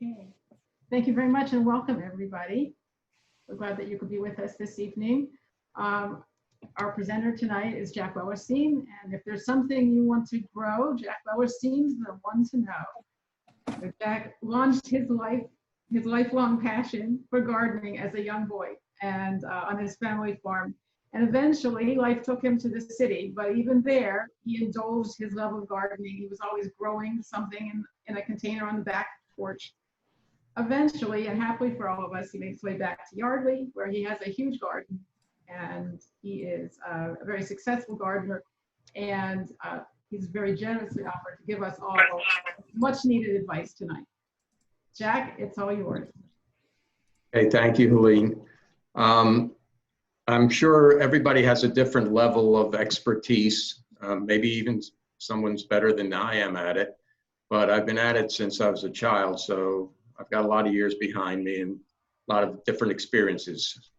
Okay. Thank you very much and welcome everybody. We're glad that you could be with us this evening. Our presenter tonight is Jack Wellerstein, and if there's something you want to grow, Jack Wellerstein's the one to know. Jack launched his lifelong passion for gardening as a young boy and on his family farm. And eventually life took him to the city, but even there, he indulged his love of gardening. He was always growing something in a container on the back porch. Eventually, and happily for all of us, he made his way back to Yardley, where he has a huge garden, and he is a very successful gardener, and he's very generously offered to give us all much needed advice tonight. Jack, it's all yours. Hey, thank you, Helene. I'm sure everybody has a different level of expertise. Maybe even someone's better than I am at it, but I've been at it since I was a child, so I've got a lot of years behind me and a lot of different experiences.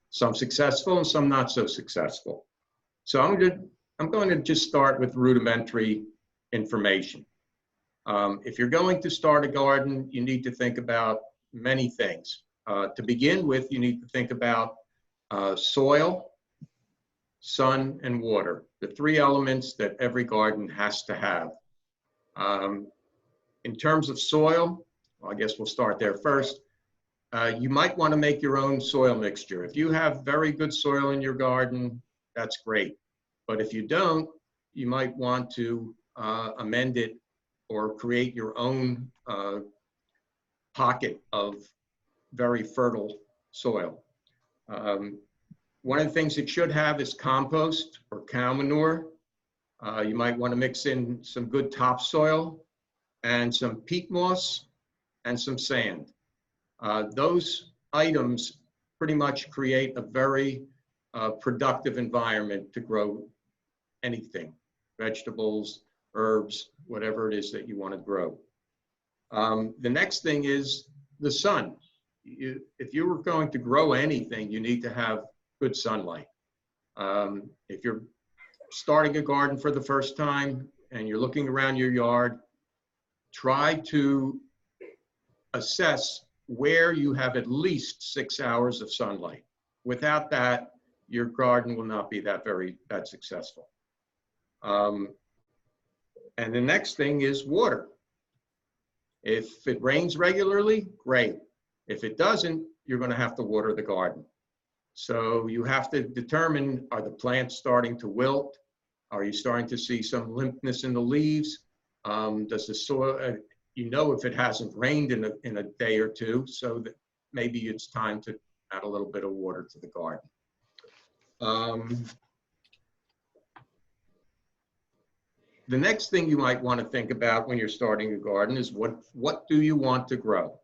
Some successful and some not so successful. So I'm going to just start with rudimentary information. If you're going to start a garden, you need to think about many things. To begin with, you need to think about soil, sun, and water, the three elements that every garden has to have. In terms of soil, well, I guess we'll start there first. You might want to make your own soil mixture. If you have very good soil in your garden, that's great. But if you don't, you might want to amend it or create your own pocket of very fertile soil. One of the things it should have is compost or cow manure. You might want to mix in some good topsoil and some peat moss and some sand. Those items pretty much create a very productive environment to grow anything, vegetables, herbs, whatever it is that you want to grow. The next thing is the sun. If you were going to grow anything, you need to have good sunlight. If you're starting a garden for the first time and you're looking around your yard, try to assess where you have at least 6 hours of sunlight. Without that, your garden will not be that successful. And the next thing is water. If it rains regularly, great. If it doesn't, you're going to have to water the garden. So you have to determine, are the plants starting to wilt? Are you starting to see some limpness in the leaves? Does the soil, you know if it hasn't rained in a day or two, so that maybe it's time to add a little bit of water to the garden. The next thing you might want to think about when you're starting a garden is what do you want to grow?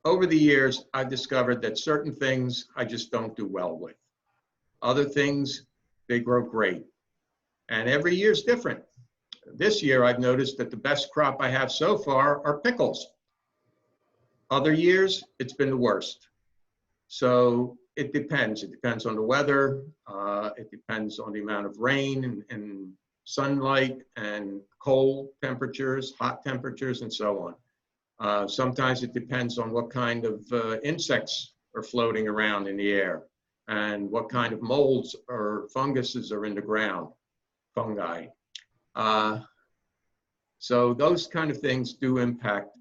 Over the years, I've discovered that certain things I just don't do well with. Other things, they grow great. And every year is different. This year, I've noticed that the best crop I have so far are pickles. Other years, it's been the worst. So it depends. It depends on the weather. It depends on the amount of rain and sunlight and cold temperatures, hot temperatures, and so on. Sometimes it depends on what kind of insects are floating around in the air and what kind of molds or funguses are in the ground, fungi. So those kind of things do impact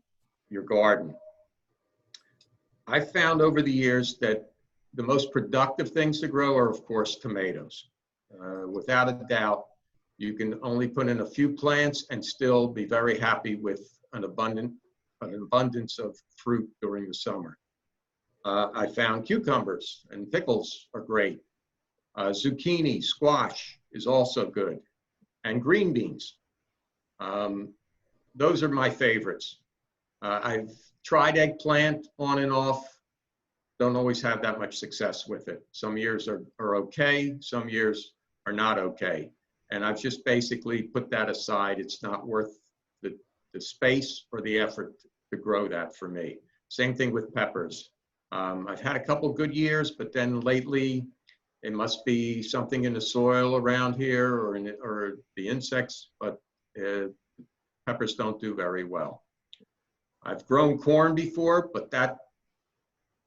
your garden. I found over the years that the most productive things to grow are, of course, tomatoes. Without a doubt, you can only put in a few plants and still be very happy with an abundance of fruit during the summer. I found cucumbers and pickles are great. Zucchini, squash is also good. And green beans. Those are my favorites. I've tried eggplant on and off. Don't always have that much success with it. Some years are okay, some years are not okay. And I've just basically put that aside. It's not worth the space or the effort to grow that for me. Same thing with peppers. I've had a couple good years, but then lately it must be something in the soil around here or the insects, but peppers don't do very well. I've grown corn before, but that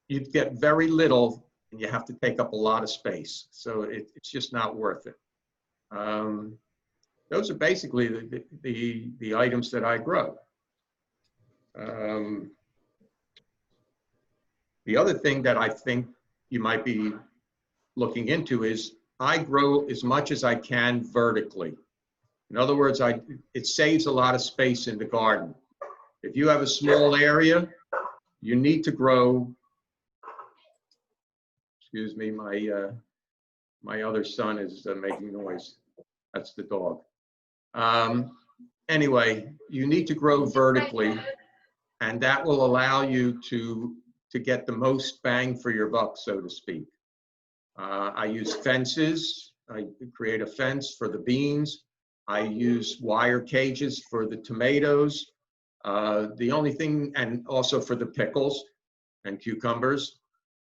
you'd get very little and you have to take up a lot of space. So it's just not worth it. Those are basically the items that I grow. The other thing that I think you might be looking into is I grow as much as I can vertically. In other words, it saves a lot of space in the garden. If you have a small area, you need to grow. Excuse me, my other son is making noise. That's the dog. Anyway, you need to grow vertically, and that will allow you to get the most bang for your buck, so to speak. I use fences. I create a fence for the beans. I use wire cages for the tomatoes. The only thing, and also for the pickles and cucumbers.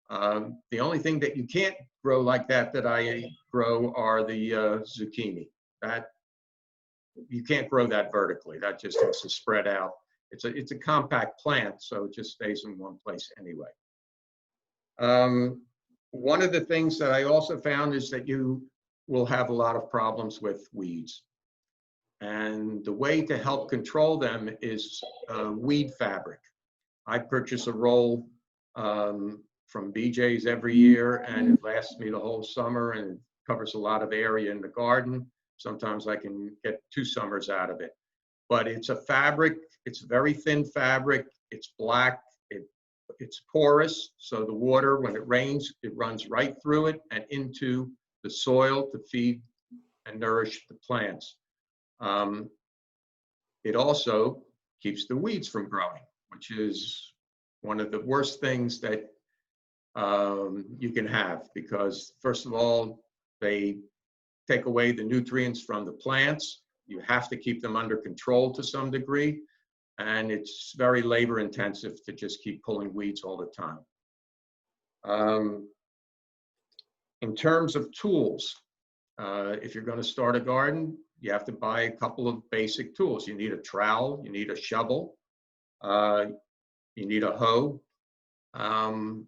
The only thing that you can't grow like that I grow are the zucchini. That you can't grow that vertically. That just has to spread out. It's a compact plant, so it just stays in one place anyway. One of the things that I also found is that you will have a lot of problems with weeds. And the way to help control them is weed fabric. I purchase a roll from BJ's every year, and it lasts me the whole summer, and it covers a lot of area in the garden. Sometimes I can get 2 summers out of it. But it's a fabric, it's very thin fabric, it's black, it's porous, so the water, when it rains, it runs right through it and into the soil to feed and nourish the plants. It also keeps the weeds from growing, which is one of the worst things that you can have, because first of all, they take away the nutrients from the plants. You have to keep them under control to some degree, and it's very labor intensive to just keep pulling weeds all the time. In terms of tools, if you're going to start a garden, you have to buy a couple of basic tools. You need a trowel, you need a shovel, you need a hoe, and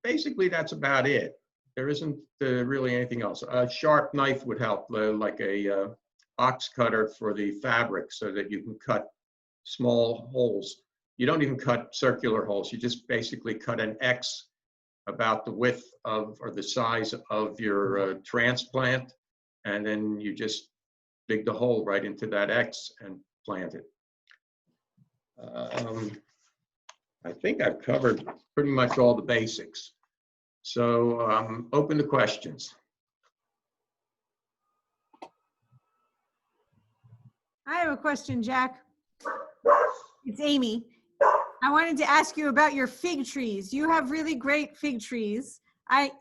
basically that's about it. There isn't really anything else. A sharp knife would help, like a box cutter for the fabric, so that you can cut small holes. You don't even cut circular holes. You just basically cut an X about the width of, or the size of your transplant, and then you just dig the hole right into that X and plant it. I think I've covered pretty much all the basics. So open to questions. I have a question, Jack. It's Amy. I wanted to ask you about your fig trees. You have really great fig trees. I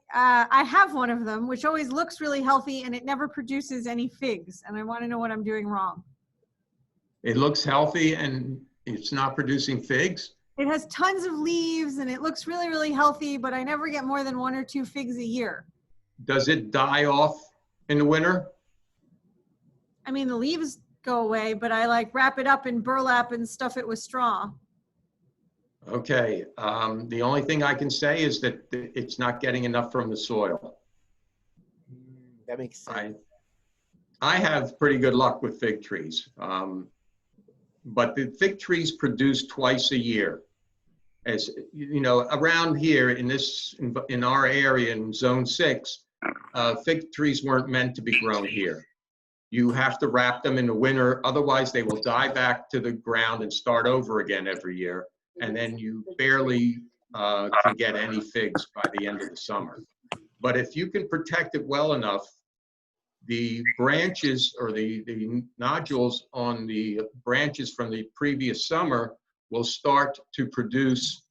have one of them, which always looks really healthy, and it never produces any figs. And I want to know what I'm doing wrong. It looks healthy and it's not producing figs? It has tons of leaves and it looks really, really healthy, but I never get more than 1 or 2 figs a year. Does it die off in the winter? I mean, the leaves go away, but I like wrap it up in burlap and stuff it with straw. Okay, the only thing I can say is that it's not getting enough from the soil. That makes sense. I have pretty good luck with fig trees, but the fig trees produce twice a year. As you know, around here in our area in Zone 6, fig trees weren't meant to be grown here. You have to wrap them in the winter, otherwise they will die back to the ground and start over again every year. And then you barely can get any figs by the end of the summer. But if you can protect it well enough, the branches or the nodules on the branches from the previous summer will start to produce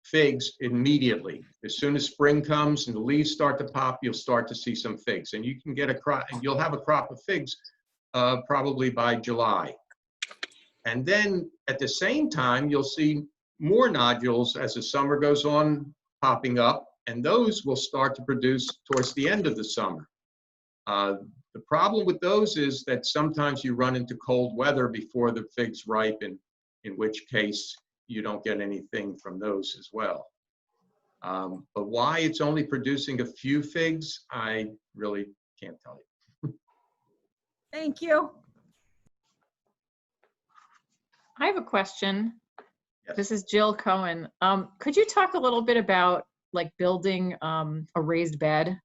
figs immediately. As soon as spring comes and the leaves start to pop, you'll start to see some figs. And you can get a crop, and you'll have a crop of figs probably by July. And then at the same time, you'll see more nodules as the summer goes on popping up, and those will start to produce towards the end of the summer. The problem with those is that sometimes you run into cold weather before the figs ripen in which case you don't get anything from those as well. But why it's only producing a few figs, I really can't tell you. Thank you. I have a question. Yes. This is Jill Cohen. Could you talk a little bit about like building a raised bed?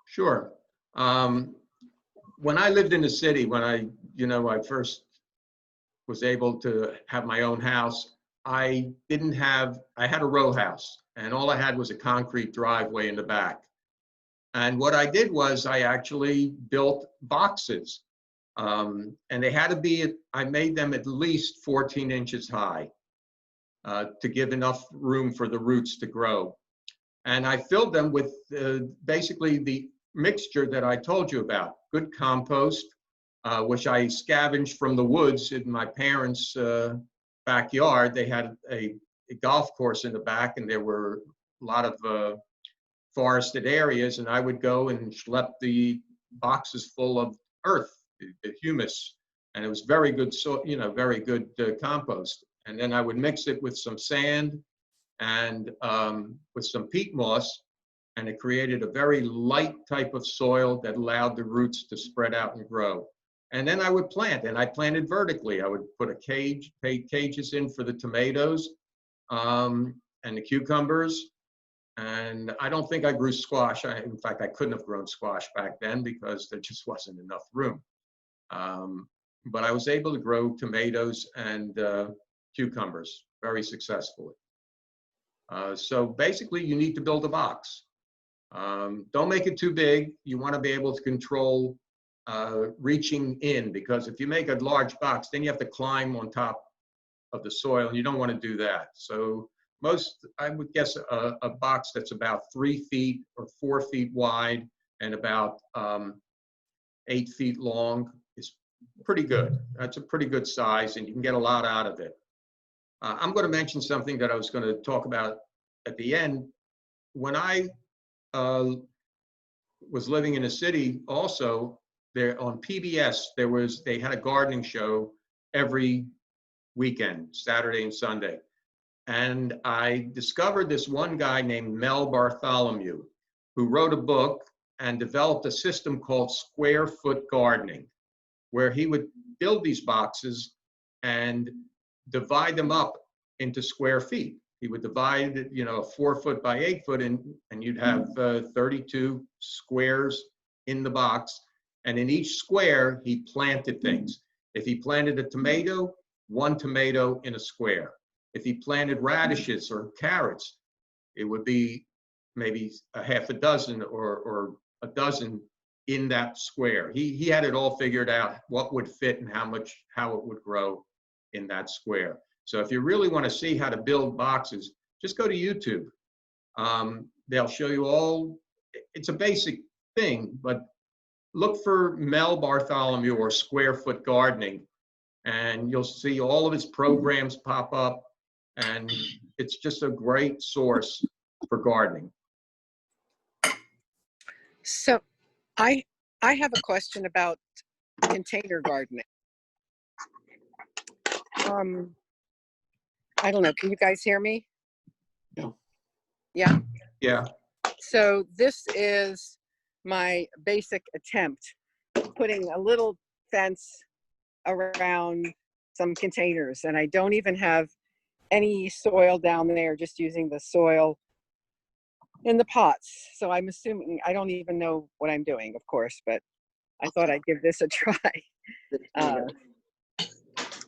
Sure. When I lived in the city, when I first was able to have my own house, I had a row house, and all I had was a concrete driveway in the back. And what I did was I actually built boxes. And they had to be, I made them at least 14 inches high to give enough room for the roots to grow. And I filled them with basically the mixture that I told you about. Good compost, which I scavenged from the woods in my parents' backyard. They had a golf course in the back, and there were a lot of forested areas, and I would go and schlep the boxes full of earth, the humus, and it was very good, very good compost. And then I would mix it with some sand and with some peat moss, and it created a very light type of soil that allowed the roots to spread out and grow. And then I would plant, and I planted vertically. I would put cages in for the tomatoes and the cucumbers. And I don't think I grew squash. In fact, I couldn't have grown squash back then because there just wasn't enough room. But I was able to grow tomatoes and cucumbers very successfully. So basically, you need to build a box. Don't make it too big. You want to be able to control reaching in, because if you make a large box, then you have to climb on top of the soil, and you don't want to do that. So I would guess a box that's about 3 feet or 4 feet wide and about 8 feet long is pretty good. That's a pretty good size, and you can get a lot out of it. I'm going to mention something that I was going to talk about at the end. When I was living in a city also, there on PBS, they had a gardening show every weekend, Saturday and Sunday. And I discovered this one guy named Mel Bartholomew, who wrote a book and developed a system called square foot gardening, where he would build these boxes and divide them up into square feet. He would divide it, 4 foot by 8 foot, and you'd have 32 squares in the box. And in each square, he planted things. If he planted a tomato, 1 tomato in a square. If he planted radishes or carrots, it would be maybe a half a dozen or a dozen in that square. He had it all figured out, what would fit and how it would grow in that square. So if you really want to see how to build boxes, just go to YouTube. They'll show you all. It's a basic thing, but look for Mel Bartholomew or Square Foot Gardening, and you'll see all of his programs pop up, and it's just a great source for gardening. So I have a question about container gardening. I don't know, can you guys hear me? No. Yeah? Yeah. So this is my basic attempt, putting a little fence around some containers, and I don't even have any soil down there, just using the soil in the pots. So I'm assuming, I don't even know what I'm doing, of course, but I thought I'd give this a try.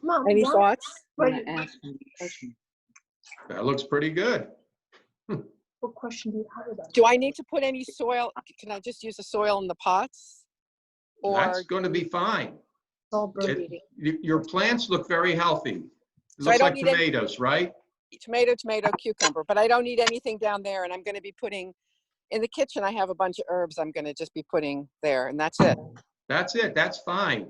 Mom, Any thoughts? That looks pretty good. What question do you have about? Do I need to put any soil? Can I just use the soil in the pots? Or That's going to be fine. All bird eating. Your plants look very healthy. So I Looks don't like need any- tomatoes, right? tomato, cucumber, but I don't need anything down there, and I'm going to be putting, in the kitchen I have a bunch of herbs I'm going to just be putting there, and that's it. That's it. That's fine.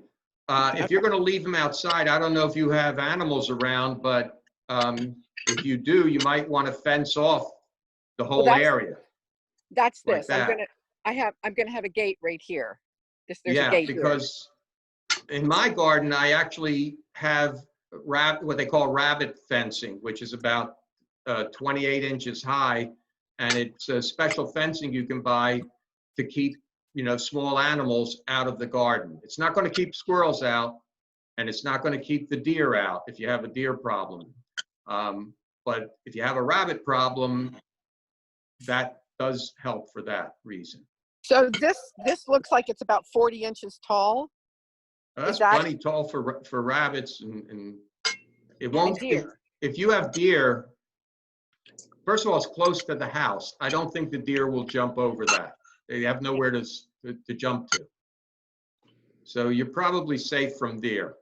If you're going to leave them outside, I don't know if you have animals around, but if you do, you might want to fence off the whole that's- area. That's Like this. that. I'm gonna have a gate right here. There's a Yeah, gate here. because in my garden, I actually have what they call rabbit fencing, which is about 28 inches high. And it's a special fencing you can buy to keep, small animals out of the garden. It's not going to keep squirrels out, and it's not going to keep the deer out if you have a deer problem. But if you have a rabbit problem, that does help for that reason. So this looks like it's about 40 inches tall. That's that- plenty tall for rabbits, and it won't. deer. If you have deer, first of all, it's close to the house. I don't think the deer will jump over that. They have nowhere to jump to. So you're probably safe from deer.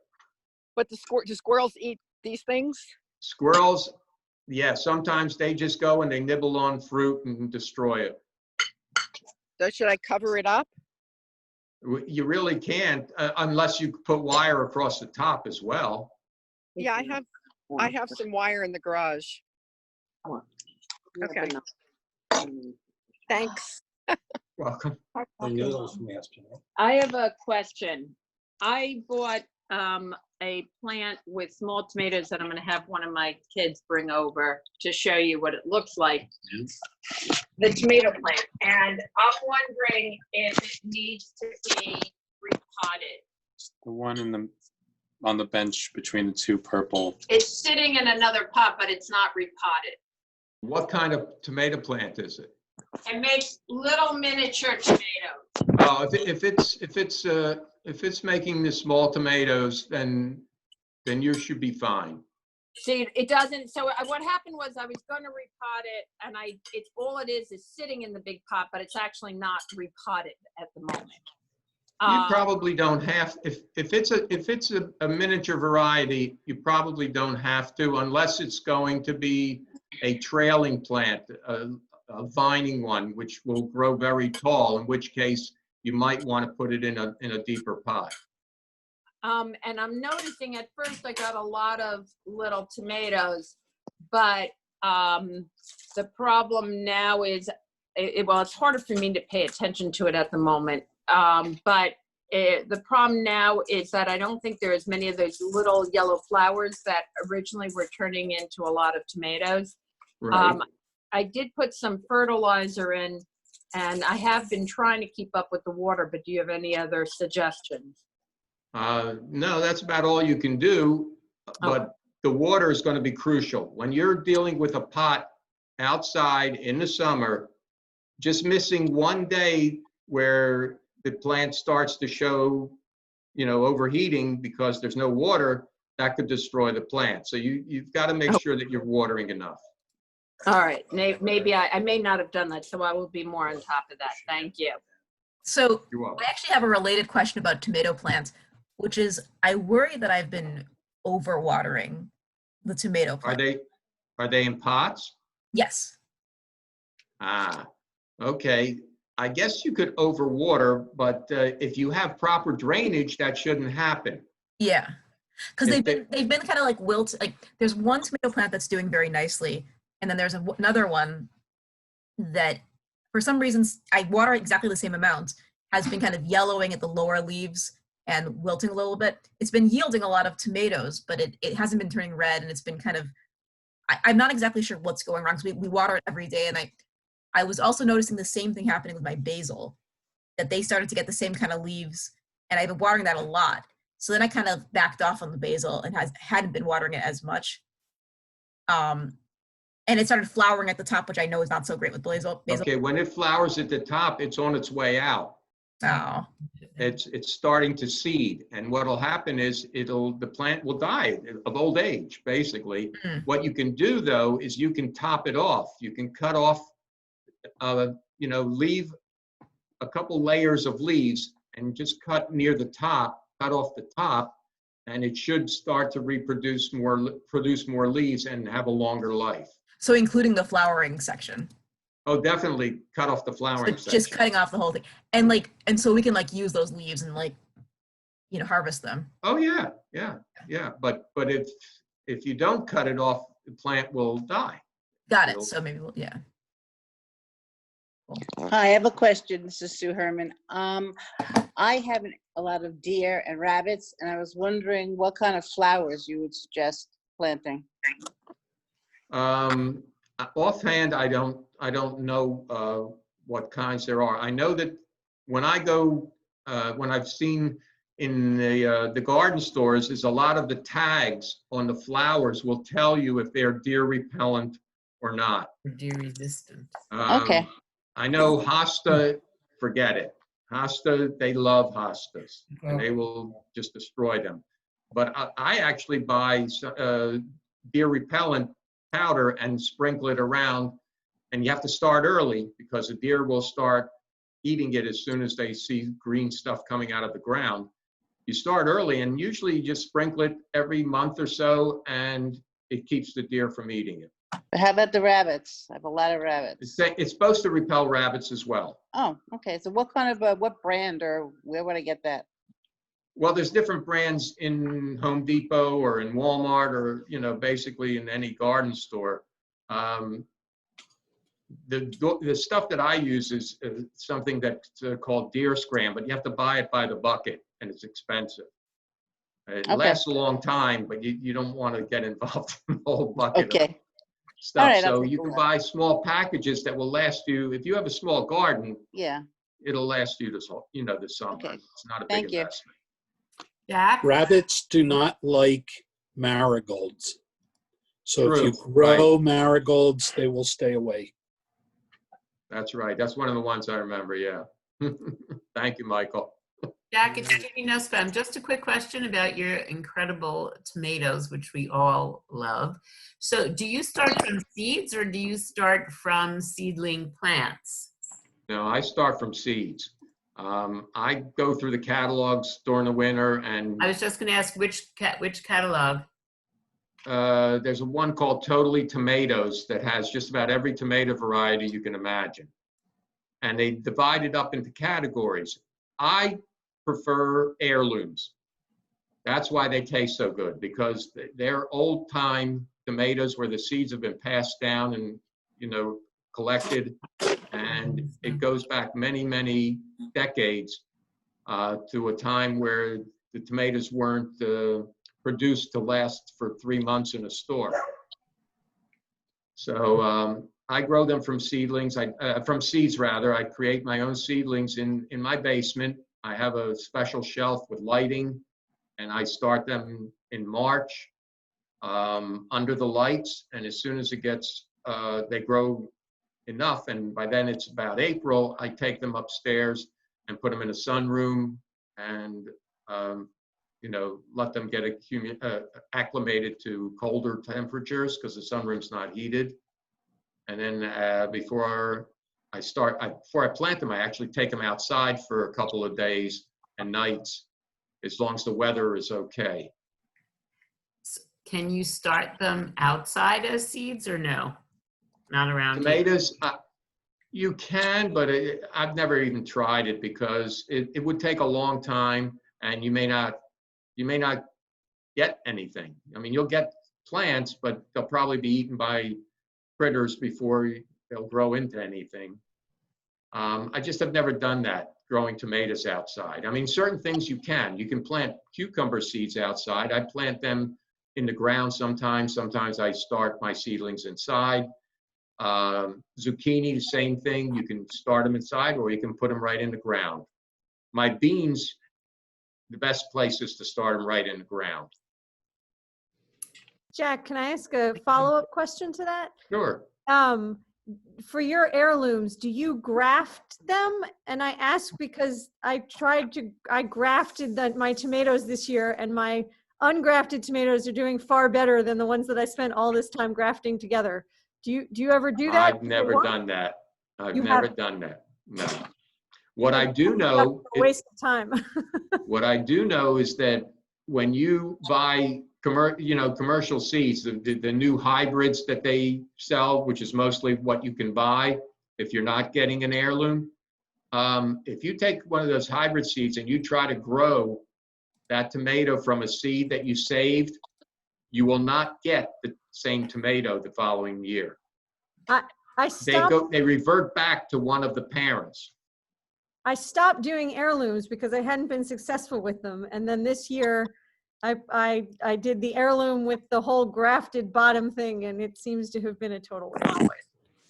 But do squirrels eat these things? Squirrels, yeah, sometimes they just go and they nibble on fruit and destroy it. So should I cover it up? You really can't unless you put wire across the top as well. Yeah, I have some wire in the garage. Okay. Thanks. Welcome. The noodles from yesterday. I have a question. I bought a plant with small tomatoes that I'm going to have one of my kids bring over to show you what it looks like. The tomato plant. And I'm wondering if it needs to be repotted. The one on the bench between the two purple. It's sitting in another pot, but it's not repotted. What kind of tomato plant is it? It makes little miniature tomatoes. Oh, if it's making the small tomatoes, then you should be fine. See, it doesn't. So what happened was I was going to repot it, and it's all it is sitting in the big pot, but it's actually not repotted at the moment. You probably don't have, if it's a miniature variety, you probably don't have to, unless it's going to be a trailing plant, a vining one, which will grow very tall, in which case you might want to put it in a deeper pot. And I'm noticing at first I got a lot of little tomatoes, but the problem now is, well, it's harder for me to pay attention to it at the moment. But the problem now is that I don't think there are as many of those little yellow flowers that originally were turning into a lot of tomatoes. Right. I did put some fertilizer in, and I have been trying to keep up with the water, but do you have any other suggestions? No, that's about all you can do, but the water is going to be crucial. When you're dealing with a pot outside in the summer, just missing one day where the plant starts to show, overheating because there's no water, that could destroy the plant. So you've got to make sure that you're watering enough. All right, maybe I may not have done that, so I will be more on top of that. Thank you. So You're welcome. I actually have a related question about tomato plants, which is I worry that I've been overwatering the tomato plant. Are they in pots? Yes. Ah, okay. I guess you could overwater, but if you have proper drainage, that shouldn't happen. Yeah. Because If they've been kind of like wilt. Like there's one tomato plant that's doing very nicely, and then there's another one that, for some reasons, I water exactly the same amount, has been kind of yellowing at the lower leaves and wilting a little bit. It's been yielding a lot of tomatoes, but it hasn't been turning red, and it's been kind of, I'm not exactly sure what's going wrong, because we water it every day, and I was also noticing the same thing happening with my basil, that they started to get the same kind of leaves, and I've been watering that a lot. So then I kind of backed off on the basil and hadn't been watering it as much. And it started flowering at the top, which I know is not so great with basil. Okay, when it flowers at the top, it's on its way out. Oh. It's starting to seed, and what'll happen is the plant will die of old age, basically. Mm. What you can do though is you can top it off. You can cut off, leave a couple layers of leaves and just cut off the top, and it should start to produce more leaves and have a longer life. So including the flowering section. Oh, definitely cut off the flowering So section. just cutting off the whole thing. And so we can use those leaves and harvest them. Oh yeah. But if you don't cut it off, the plant will die. Got it. So maybe yeah. Hi, I have a question. This is Sue Herman. I have a lot of deer and rabbits, and I was wondering what kind of flowers you would suggest planting. Offhand, I don't know what kinds there are. I know that when I go, when I've seen in the garden stores, is a lot of the tags on the flowers will tell you if they're deer repellent or not. Deer resistant. Okay. I know hosta, forget it. Hosta, they love hostas, and they will just destroy them. But I actually buy deer repellent powder and sprinkle it around, and you have to start early because the deer will start eating it as soon as they see green stuff coming out of the ground. You start early, and usually you just sprinkle it every month or so, and it keeps the deer from eating it. But how about the rabbits? I have a lot of rabbits. It's supposed to repel rabbits as well. Oh, okay. So what kind of, what brand or where would I get that? Well, there's different brands in Home Depot or in Walmart or, basically in any garden store. The stuff that I use is something that's called deer scram, but you have to buy it by the bucket, and it's expensive. It lasts a long time, but you don't want to get involved in the whole bucket of stuff. Right, so you can buy small packages that will last you, if you have a small garden, it'll last you this whole, the summer. Okay. It's not a big investment. Jack? Rabbits do not like marigolds. So True, if you grow marigolds, they will stay away. That's right. That's one of the ones I remember, yeah. Thank you, Michael. Jack, it's Judy Nussbaum. Just a quick question about your incredible tomatoes, which we all love. So do you start from seeds or do you start from seedling plants? No, I start from seeds. I go through the catalogs during the winter, and I was just going to ask which catalog. there's one called Totally Tomatoes that has just about every tomato variety you can imagine. And they divide it up into categories. I prefer heirlooms. That's why they taste so good, because they're old time tomatoes where the seeds have been passed down and, collected. And it goes back many, many decades to a time where the tomatoes weren't produced to last for 3 months in a store. So I grow them from seedlings, from seeds rather. I create my own seedlings in my basement. I have a special shelf with lighting, and I start them in March under the lights. And as soon as it gets, they grow enough, and by then it's about April, I take them upstairs and put them in a sunroom and let them get acclimated to colder temperatures because the sunroom's not heated. And then before I plant them, I actually take them outside for a couple of days and nights, as long as the weather is okay. Can you start them outside as seeds or no? Not around tomatoes, you can, but I've never even tried it because it would take a long time, and you may not get anything. I mean, you'll get plants, but they'll probably be eaten by critters before they'll grow into anything. I just have never done that, growing tomatoes outside. I mean, certain things you can plant cucumber seeds outside. I plant them in the ground sometimes. Sometimes I start my seedlings inside. Zucchini, the same thing. You can start them inside, or you can put them right in the ground. My beans, the best place is to start them right in the ground. Jack, can I ask a follow-up question to that? Sure. For your heirlooms, do you graft them? And I ask because I grafted my tomatoes this year, and my ungrafted tomatoes are doing far better than the ones that I spent all this time grafting together. Do you ever do that? I've never done that. I've never done that. No. What I do know, waste of time. What I do know is that when you buy commercial seeds, the new hybrids that they sell, which is mostly what you can buy if you're not getting an heirloom, if you take one of those hybrid seeds and you try to grow that tomato from a seed that you saved, you will not get the same tomato the following year. I stopped. They revert back to one of the parents. I stopped doing heirlooms because I hadn't been successful with them. And then this year, I did the heirloom with the whole grafted bottom thing, and it seems to have been a total flop.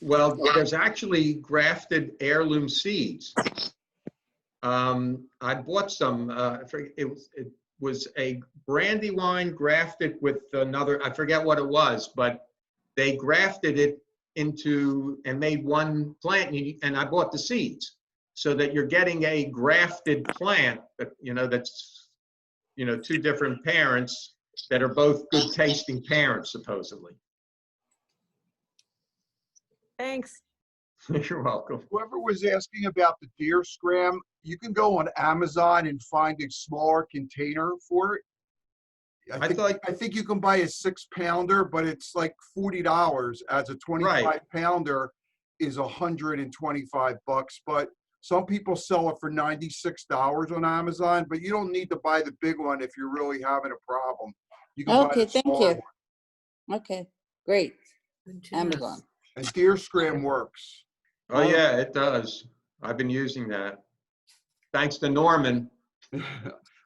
Well, there's actually grafted heirloom seeds. I bought some, it was a brandywine grafted with another, I forget what it was, but they grafted it into and made one plant, and I bought the seeds so that you're getting a grafted plant that, that's, two different parents that are both good tasting parents, supposedly. Thanks. You're welcome. Whoever was asking about the deer scram, you can go on Amazon and find a smaller container for it. I think you can buy a 6-pounder, but it's like $40. As a 25-pounder is $125. But some people sell it for $96 on Amazon. But you don't need to buy the big one if you're really having a problem. You can buy Okay, the thank smaller you. one. Okay, great. Good to know. Amazon. And deer scram works. Oh yeah, it does. I've been using that. Thanks to Norman.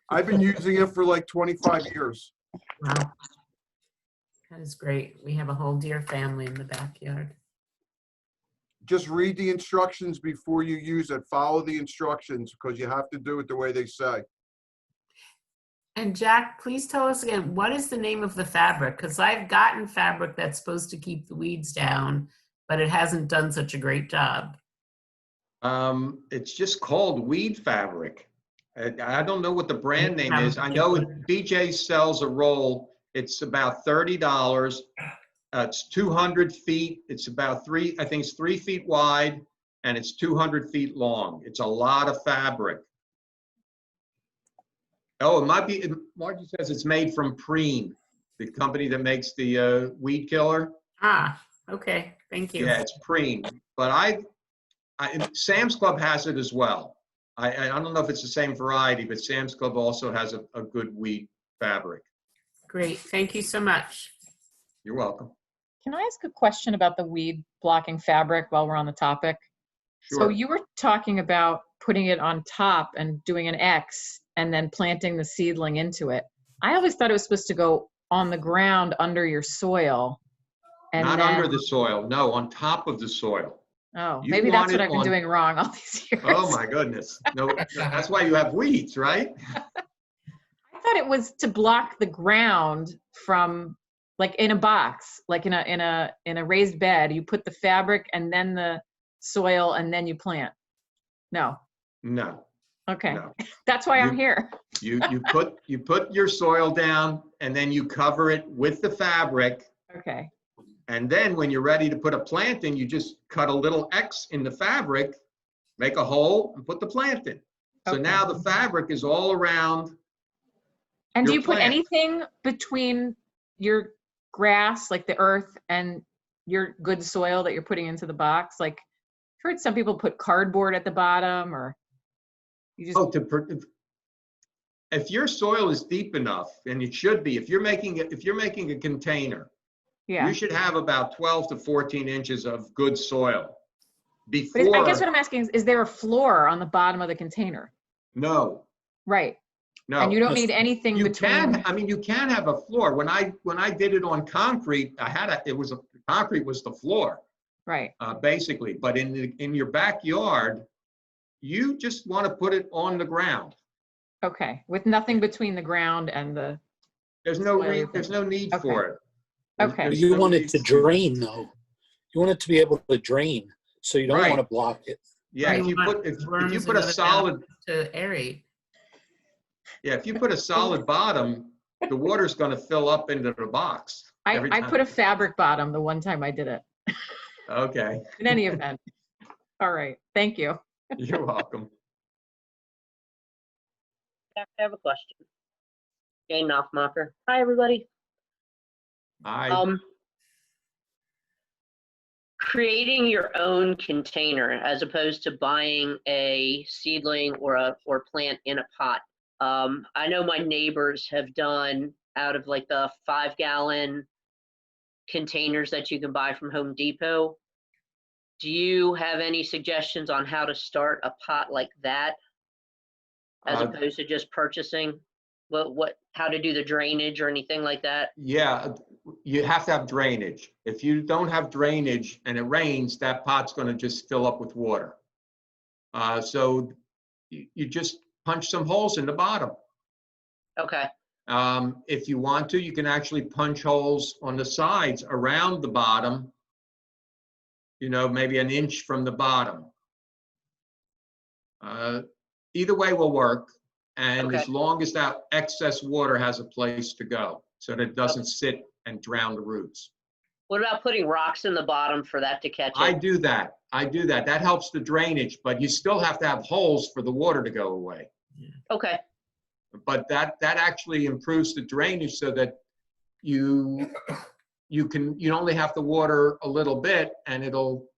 I've been using it for like 25 years. Wow. That is great. We have a whole deer family in the backyard. Just read the instructions before you use it. Follow the instructions because you have to do it the way they say. And Jack, please tell us again, what is the name of the fabric? Because I've gotten fabric that's supposed to keep the weeds down, but it hasn't done such a great job. It's just called weed fabric. I don't know what the brand name is. I know BJ sells a roll. It's about $30. It's 200 feet. It's about I think it's 3 feet wide, and it's 200 feet long. It's a lot of fabric. Oh, it might be, Margie says it's made from Preen, the company that makes the weed killer. Ah, okay, thank you. Yeah, it's Preen. But Sam's Club has it as well. I don't know if it's the same variety, but Sam's Club also has a good weed fabric. Great, thank you so much. You're welcome. Can I ask a question about the weed blocking fabric while we're on the topic? Sure. So you were talking about putting it on top and doing an X and then planting the seedling into it. I always thought it was supposed to go on the ground under your soil. And Not then, under the soil, no, on top of the soil. oh, You maybe want that's what it I've been on- doing wrong all these years. Oh my goodness. No, that's why you have weeds, right? I thought it was to block the ground from, like in a box, like in a raised bed, you put the fabric and then the soil and then you plant. No. No. Okay. No. That's why I'm here. You put your soil down and then you cover it with the fabric. Okay. And then when you're ready to put a plant in, you just cut a little X in the fabric, make a hole and put the plant in. So Okay. now the fabric is all around. And do your you put plant. anything between your grass, like the earth, and your good soil that you're putting into the box? Like, I've heard some people put cardboard at the bottom, or you just. Oh, if your soil is deep enough, and it should be, if you're making a container, Yeah. you should have about 12 to 14 inches of good soil. But Before, I guess what I'm asking is there a floor on the bottom of the container? no, Right. no. And you don't need anything You between. can, I mean, you can have a floor. When I did it on concrete, concrete was the floor, Right. basically. But in your backyard, you just want to put it on the ground. Okay. With nothing between the ground and the. There's no soil there's no need Okay. for it. Okay. There's You no want it need to for drain though. You want it to be able to drain, so you don't Right. want to block it. Yeah, Or if you want put if you worms put and a other solid to aerate. Yeah, if you put a solid bottom, the water's going to fill up into the box. every I time. put a fabric bottom the one time I did it. Okay, In any event. All right. Thank you. you're welcome. I have a question. Jane Knopfmacher. Hi, everybody. I Creating your own container as opposed to buying a seedling or plant in a pot. I know my neighbors have done out of like the 5-gallon containers that you can buy from Home Depot. Do you have any suggestions on how to start a pot like that as opposed to just purchasing? How to do the drainage or anything like that? Yeah, you have to have drainage. If you don't have drainage and it rains, that pot's going to just fill up with water. So you just punch some holes in the bottom. Okay. If you want to, you can actually punch holes on the sides around the bottom, maybe an inch from the bottom. Either way will work. And Okay. as long as that excess water has a place to go, so that it doesn't sit and drown the roots. What about putting rocks in the bottom for that to catch it? I do that. That helps the drainage, but you still have to have holes for the water to go away. Okay. But that actually improves the drainage so that you only have to water a little bit and it'll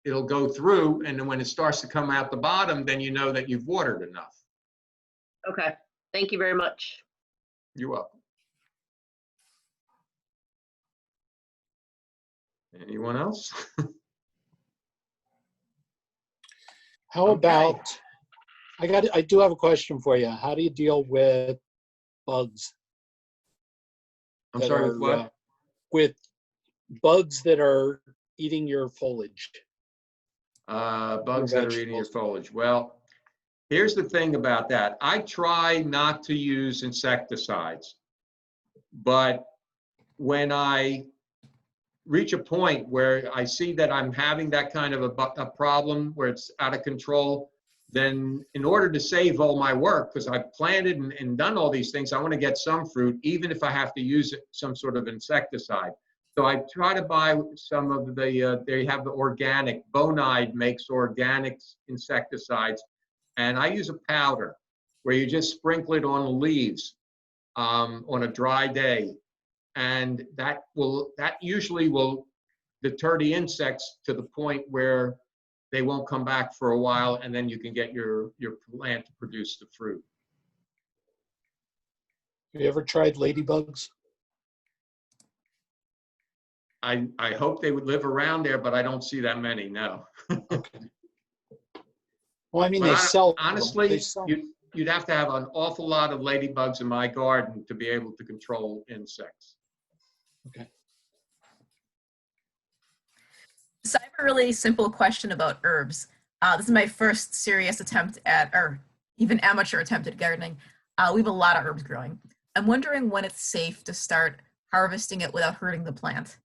go through, and then when it starts to come out the bottom, then you know that you've watered enough. Okay. Thank you very much. You're welcome. Anyone else? How about, I do have a question for you. How do you deal with bugs? I'm sorry, with what? With bugs that are eating your foliage. Bugs that are eating your foliage. Well, here's the thing about that. I try not to use insecticides, but when I reach a point where I see that I'm having that kind of a problem where it's out of control, then in order to save all my work, because I've planted and done all these things, I want to get some fruit, even if I have to use some sort of insecticide. So I try to buy some of they have the organic, Bonide makes organic insecticides, and I use a powder where you just sprinkle it on the leaves on a dry day. And that usually will deter the insects to the point where they won't come back for a while, and then you can get your plant to produce the fruit. Have you ever tried ladybugs? I hope they would live around there, but I don't see that many, no. Okay. Well, I mean, But they sell. honestly, they sell. you'd have to have an awful lot of ladybugs in my garden to be able to control insects. Okay. So I have a really simple question about herbs. This is my first serious attempt at, or even amateur attempt at gardening. We have a lot of herbs growing. I'm wondering when it's safe to start harvesting it without hurting the plant.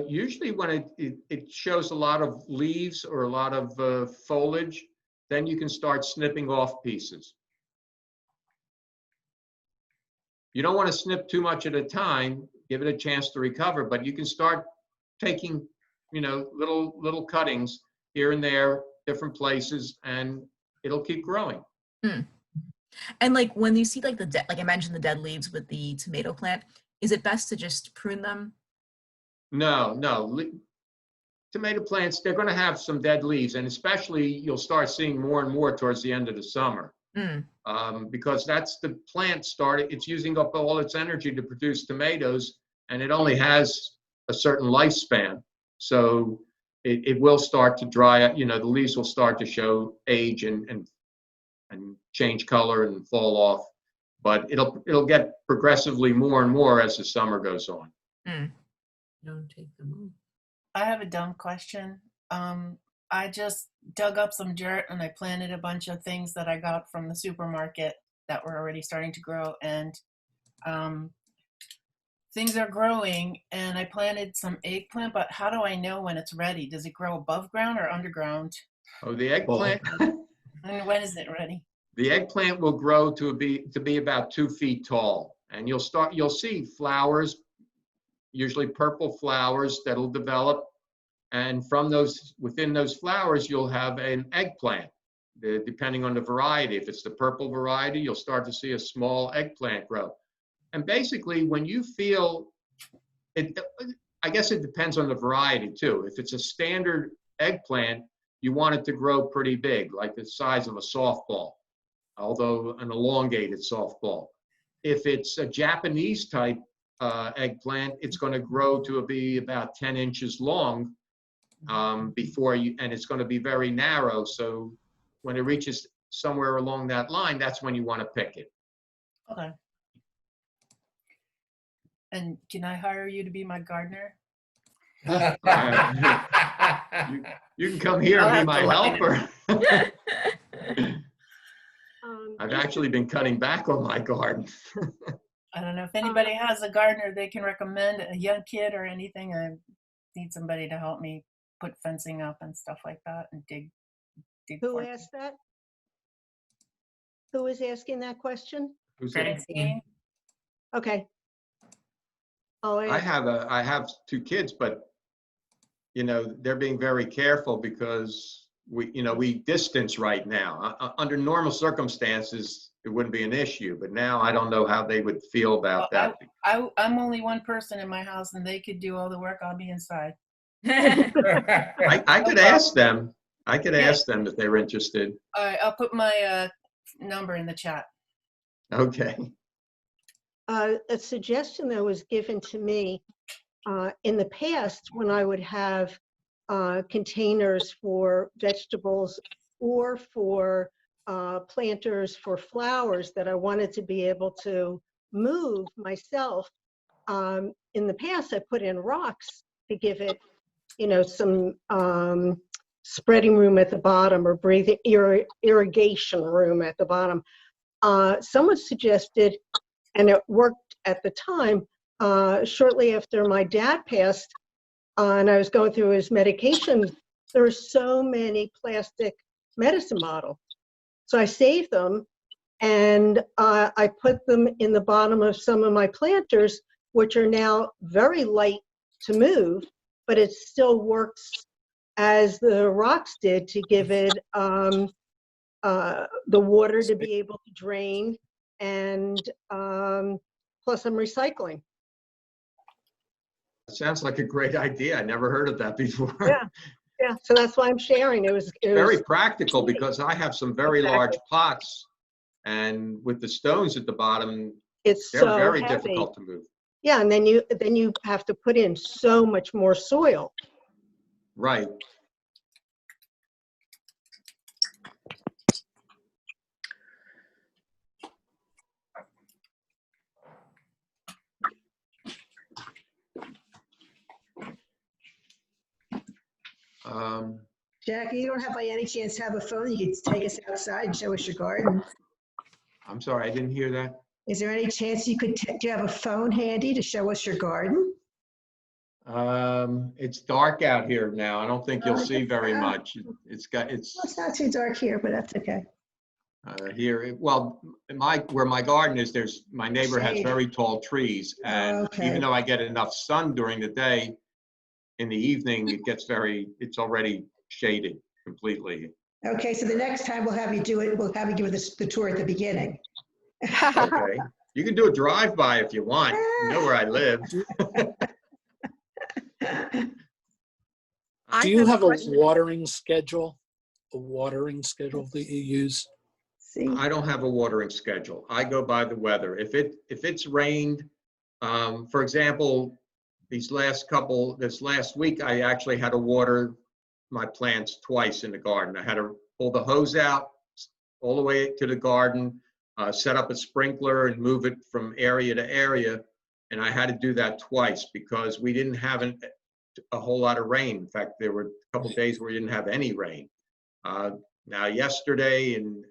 Usually when it shows a lot of leaves or a lot of foliage, then you can start snipping off pieces. You don't want to snip too much at a time, give it a chance to recover, but you can start taking, little cuttings here and there, different places, and it'll keep growing. And like when you see like like I mentioned the dead leaves with the tomato plant, is it best to just prune them? No. Tomato plants, they're going to have some dead leaves, and especially you'll start seeing more and more towards the end of the summer. Because that's the plant it's using up all its energy to produce tomatoes, and it only has a certain lifespan. So it will start to dry up, the leaves will start to show age and change color and fall off. But it'll get progressively more and more as the summer goes on. Don't take them off. I have a dumb question. I just dug up some dirt and I planted a bunch of things that I got from the supermarket that were already starting to grow, and things are growing, and I planted some eggplant, but how do I know when it's ready? Does it grow above ground or underground? Oh, the eggplant? And when is it ready? The eggplant will grow to be about 2 feet tall, and you'll see flowers, usually purple flowers that'll develop. And within those flowers, you'll have an eggplant, depending on the variety. If it's the purple variety, you'll start to see a small eggplant grow. And basically, when you feel it, I guess it depends on the variety too. If it's a standard eggplant, you want it to grow pretty big, like the size of a softball, although an elongated softball. If it's a Japanese type eggplant, it's going to grow to be about 10 inches long, before you, and it's going to be very narrow. So when it reaches somewhere along that line, that's when you want to pick it. Okay. And can I hire you to be my gardener? You can come here and be my helper. I've actually been cutting back on my garden. I don't know if anybody has a gardener they can recommend, a young kid or anything. I need somebody to help me put fencing up and stuff like that and dig. Who for me. asked that? Who is asking that question? Who's it? Francine. Okay. Oh, I have 2 kids, but they're being very careful because we distance right now. Under normal circumstances, it wouldn't be an issue, but now I don't know how they would feel about that. I'm only one person in my house, and they could do all the work. I'll be inside. I could ask them. I could ask them if they're interested. All right, I'll put my number in the chat. Okay. A suggestion that was given to me in the past when I would have containers for vegetables or for planters for flowers that I wanted to be able to move myself. In the past, I put in rocks to give it, some spreading room at the bottom or breathing irrigation room at the bottom. Someone suggested, and it worked at the time, shortly after my dad passed, and I was going through his medications, there were so many plastic medicine bottles. So I saved them, and I put them in the bottom of some of my planters, which are now very light to move, but it still works as the rocks did to give it the water to be able to drain, and plus I'm recycling. Sounds like a great idea. I never heard of that before. Yeah. So that's why I'm sharing. It was very practical because I have some very large pots, and with the stones at the bottom, they're so very heavy. difficult to move. Yeah, and then you have to put in so much more soil. Right. Jackie, you don't have by any chance to have a phone? You could take us outside and show us your garden. I'm sorry, I didn't hear that. Is there any chance you could, do you have a phone handy to show us your garden? It's dark out here now. I don't think you'll see very much. It's not too dark here, but that's okay. Here, well, where my garden is, my neighbor has very tall trees, and even though I get enough sun during the day, in the evening it's already shaded completely. Okay, so the next time we'll have you do it, we'll have you give us the tour at the beginning. Okay, you can do a drive-by if you want. You know where I live. Do you have a watering schedule? A watering schedule that you use? I don't have a watering schedule. I go by the weather. If it's rained, for example, this last week, I actually had to water my plants twice in the garden. I had to pull the hose out all the way to the garden, set up a sprinkler and move it from area to area. And I had to do that twice because we didn't have a whole lot of rain. In fact, there were a couple of days where we didn't have any rain. Now, yesterday and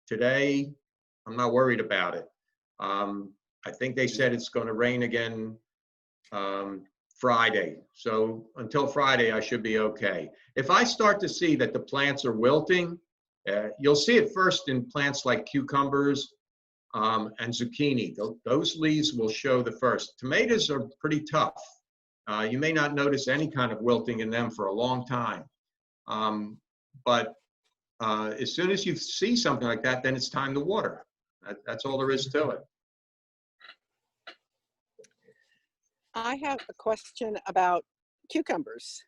today, I'm not worried about it. I think they said it's going to rain again Friday. So until Friday, I should be okay. If I start to see that the plants are wilting, you'll see it first in plants like cucumbers and zucchini. Those leaves will show the first. Tomatoes are pretty tough. You may not notice any kind of wilting in them for a long time. But as soon as you see something like that, then it's time to water. That's all there is to it. I have a question about cucumbers.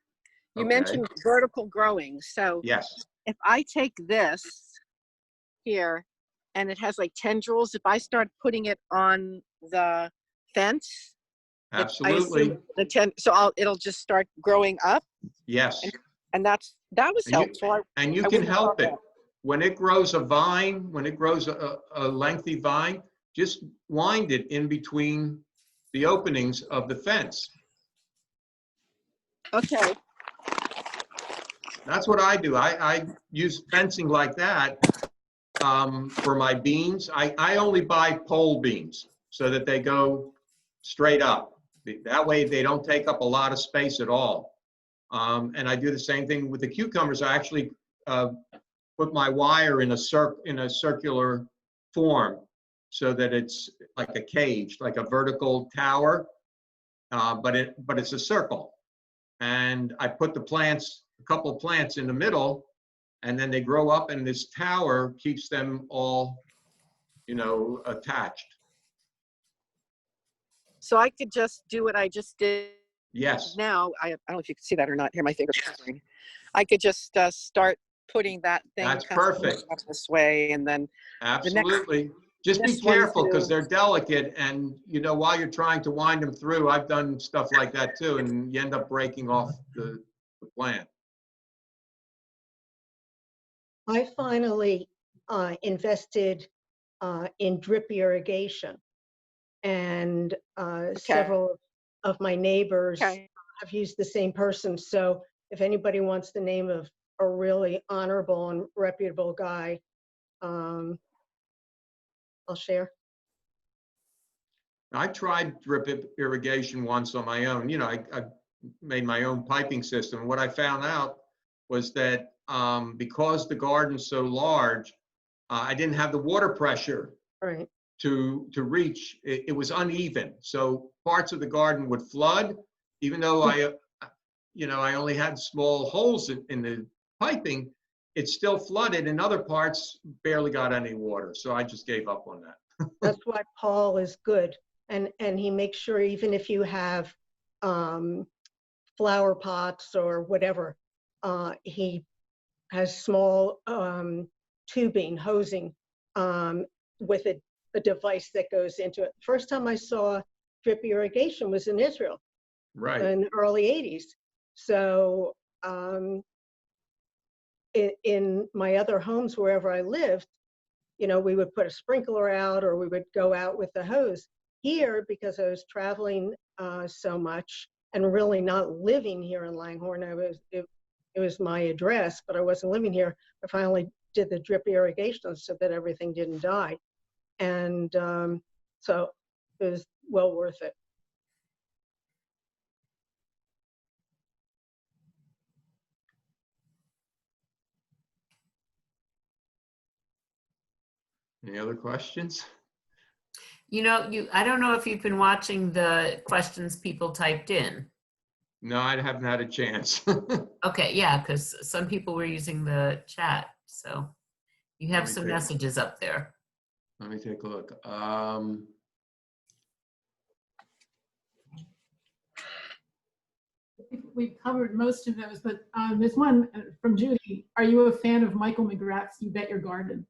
You Okay. mentioned vertical growing. So yes, if I take this here and it has like tendrils, if I start putting it on the fence, I Absolutely. assume it'll just start growing up, Yes. and that was And you, helpful. and you I can wouldn't have help thought it. that. When it grows a vine, when it grows a lengthy vine, just wind it in between the openings of the fence. Okay. That's what I do. I use fencing like that for my beans. I only buy pole beans so that they go straight up. That way they don't take up a lot of space at all. And I do the same thing with the cucumbers. I actually put my wire in a circular form so that it's like a cage, like a vertical tower, but it's a circle. And I put a couple of plants in the middle, and then they grow up, and this tower keeps them all, attached. So I could just do what I just did. Yes. Now, I don't know if you can see that or not. Here, my finger's covering. I could just start putting that thing. That's kind of perfect. up this way, and then Absolutely. Just be next one careful because too. they're delicate, and while you're trying to wind them through, I've done stuff like that too, and you end up breaking off the plant. I finally invested in drip irrigation, and several of my neighbors have used the same person. So if anybody wants the name of a really honorable and reputable guy, I'll share. I tried drip irrigation once on my own. I made my own piping system. What I found out was that because the garden's so large, I didn't have the water pressure to reach. It was uneven. So parts of the garden would flood, even though I only had small holes in the piping. It still flooded, and other parts barely got any water. So I just gave up on that. That's why Paul is good. And he makes sure even if you have flower pots or whatever, he has small tubing, hosing with a device that goes into it. First time I saw drip irrigation was in Israel in the early 80s. So in my other homes, wherever I lived, we would put a sprinkler out or we would go out with the hose. Here, because I was traveling so much and really not living here in Langhorne, it was my address, but I wasn't living here. I finally did the drip irrigation so that everything didn't die. And so it was well worth it. Any other questions? I don't know if you've been watching the questions people typed in. No, I haven't had a chance. Okay, yeah, because some people were using the chat, so you have some messages up there. Let me take a look. We've covered most of those, but there's one from Judy. Are you a fan of Michael McGrath's You Bet Your Garden?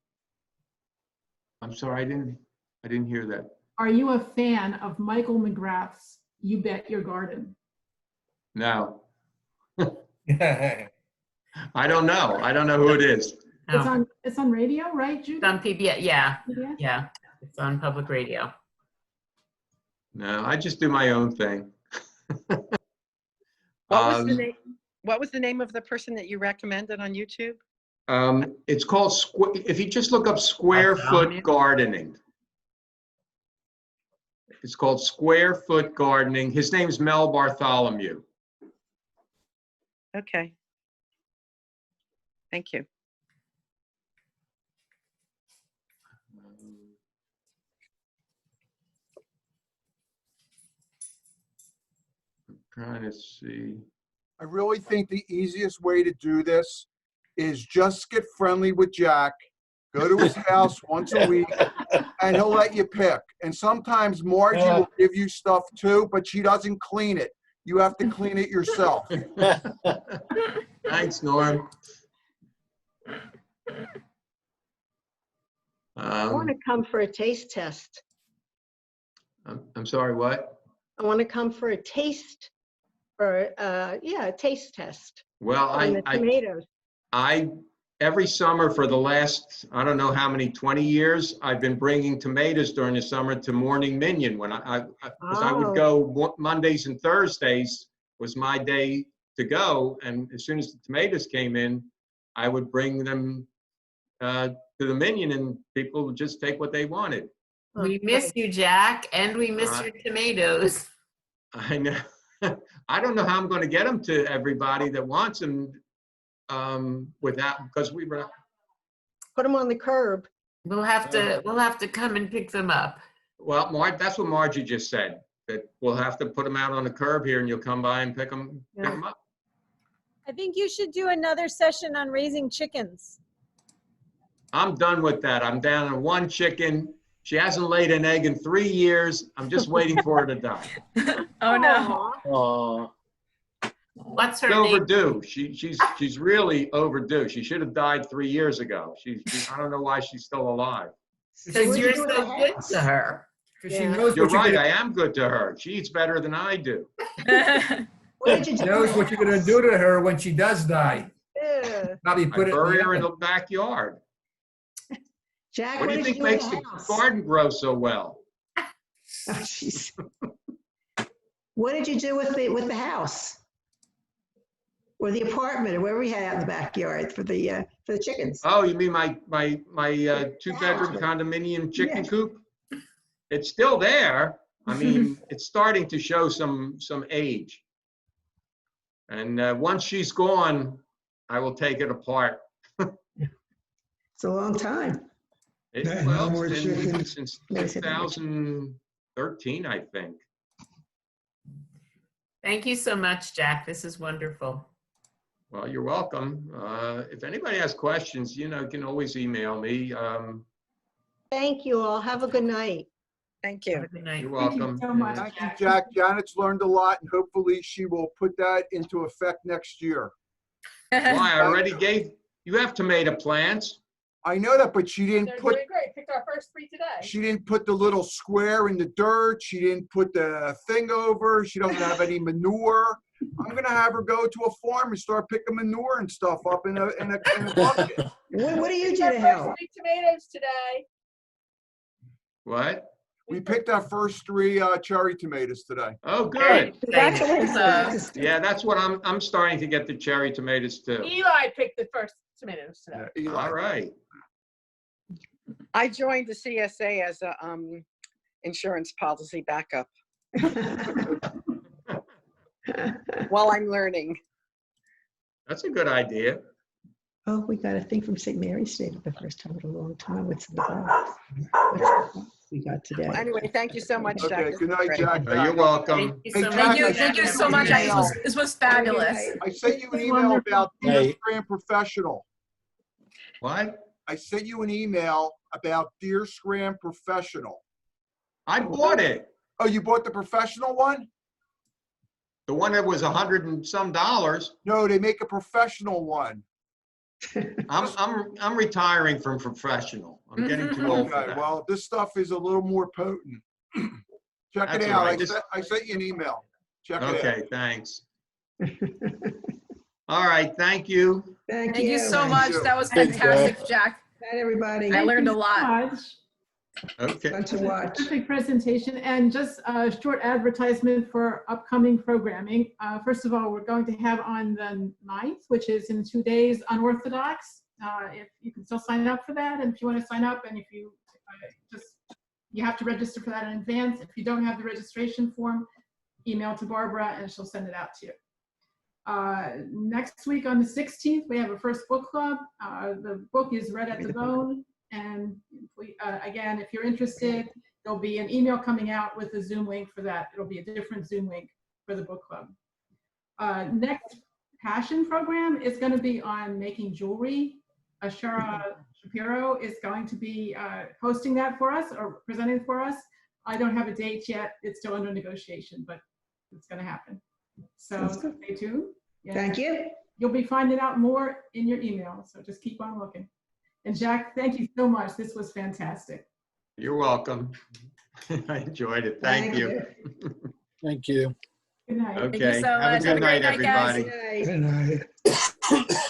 I'm sorry, I didn't hear that. Are you a fan of Michael McGrath's You Bet Your Garden? No. I don't know. I don't know who it is. It's on radio, right, Judy? Some people, yeah. It's on public radio. No, I just do my own thing. What was the name of the person that you recommended on YouTube? It's called, if you just look up Square Foot Gardening. It's called Square Foot Gardening. His name's Mel Bartholomew. Okay. Thank you. I'm trying to see. I really think the easiest way to do this is just get friendly with Jack, go to his house once a week, and he'll let you pick. And sometimes Margie will give you stuff too, but she doesn't clean it. You have to clean it yourself. Thanks, Norm. I want to come for a taste test. I'm sorry, what? I want to come for a taste, or a taste test Well, on the tomatoes. Every summer for the last, I don't know how many, 20 years, I've been bringing tomatoes during the summer to Morning Minion when because I would go Mondays and Thursdays was my day to go. And as soon as the tomatoes came in, I would bring them to the Minion and people would just take what they wanted. We miss you, Jack, and we miss your tomatoes. I know. I don't know how I'm going to get them to everybody that wants them. Without, because we were put them on the curb. We'll have to come and pick them up. Well, that's what Margie just said, that we'll have to put them out on the curb here and you'll come by and pick them up. I think you should do another session on raising chickens. I'm done with that. I'm down to one chicken. She hasn't laid an egg in 3 years. I'm just waiting for her to die. Oh no. Oh. What's her She's name? overdue. She's really overdue. She should have died 3 years ago. I don't know why she's still alive. Because you're so good to her. You're right. I am good to her. She eats better than I do. She knows what you're going to do to her when she does die. Probably put I it bury her in the the backyard. Jack, What do you think makes the garden grow so well? Oh, jeez. What did you do with the house? Or the apartment, or where we had out in the backyard for the chickens? Oh, you mean my 2-bedroom condominium chicken coop? It's still there. I mean, it's starting to show some age. And once she's gone, I will take it apart. It's a long time. Well, it's been since 2013, I think. Thank you so much, Jack. This is wonderful. Well, you're welcome. If anybody has questions, you can always email me. Thank you all. Have a good night. Thank you. Good night. You're welcome. Thank you so much. Thank you, Jack. Janet's learned a lot, and hopefully she will put that into effect next year. Why? I already gave, you have tomato plants. I know that, but she didn't They're put, doing great. Picked our first 3 today. she didn't put the little square in the dirt. She didn't put the thing over. She doesn't have any manure. I'm gonna have her go to a farm and start picking manure and stuff up in a bucket. What do you do Our to first help? 3 tomatoes today. What? We picked our first 3 cherry tomatoes today. Oh, good. Congratulations. Yeah, that's what I'm starting to get the cherry tomatoes too. Eli picked the first tomatoes today. Eli. All right. I joined the CSA as a insurance policy backup while I'm learning. That's a good idea. Oh, we got a thing from St. Mary's Day for the first time in a long time. What's in the box? What's the box we got today? Anyway, thank you so much, Jack. Okay, This good was night, great. Jack. You're welcome. Hey, so Jack, much. Thank you so much. This was fabulous. I sent you an email about Deer Scram Professional. What? I sent you an email about Deer Scram Professional. I bought it. Oh, you bought the professional one? The one that was $100 and some. No, they make a professional one. I'm retiring from professional. I'm getting too old for Okay, that. well, this stuff is a little more potent. Check That's it all out. right. I sent you an email. Check it out. Okay, thanks. All right, thank you. Thank Thank you so Thank much. you. That was Thanks, fantastic, Jack. Night, everybody. I learned a Thank you lot. so much. Okay. Fun to watch. Perfect presentation, and just a short advertisement for upcoming programming. First of all, we're going to have on the 9th, which is in 2 days, Unorthodox. If you can still sign up for that, and if you want to sign up, and if you you have to register for that in advance. If you don't have the registration form, email to Barbara and she'll send it out to you. Next week on the 16th, we have a first book club. The book is Red at the Bone. And again, if you're interested, there'll be an email coming out with a Zoom link for that. It'll be a different Zoom link for the book club. Next passion program is going to be on making jewelry. Ashara Shapiro is going to be hosting that for us or presenting for us. I don't have a date yet. It's still under negotiation, but it's going to happen. So stay tuned. Yeah. Thank you. You'll be finding out more in your email. So just keep on looking. And Jack, thank you so much. This was fantastic. You're welcome. I enjoyed it. Thank you. Thank you. Good night. Okay. Thank you so Have a much. good Have a great night, night, guys. everybody. Good night. Good night.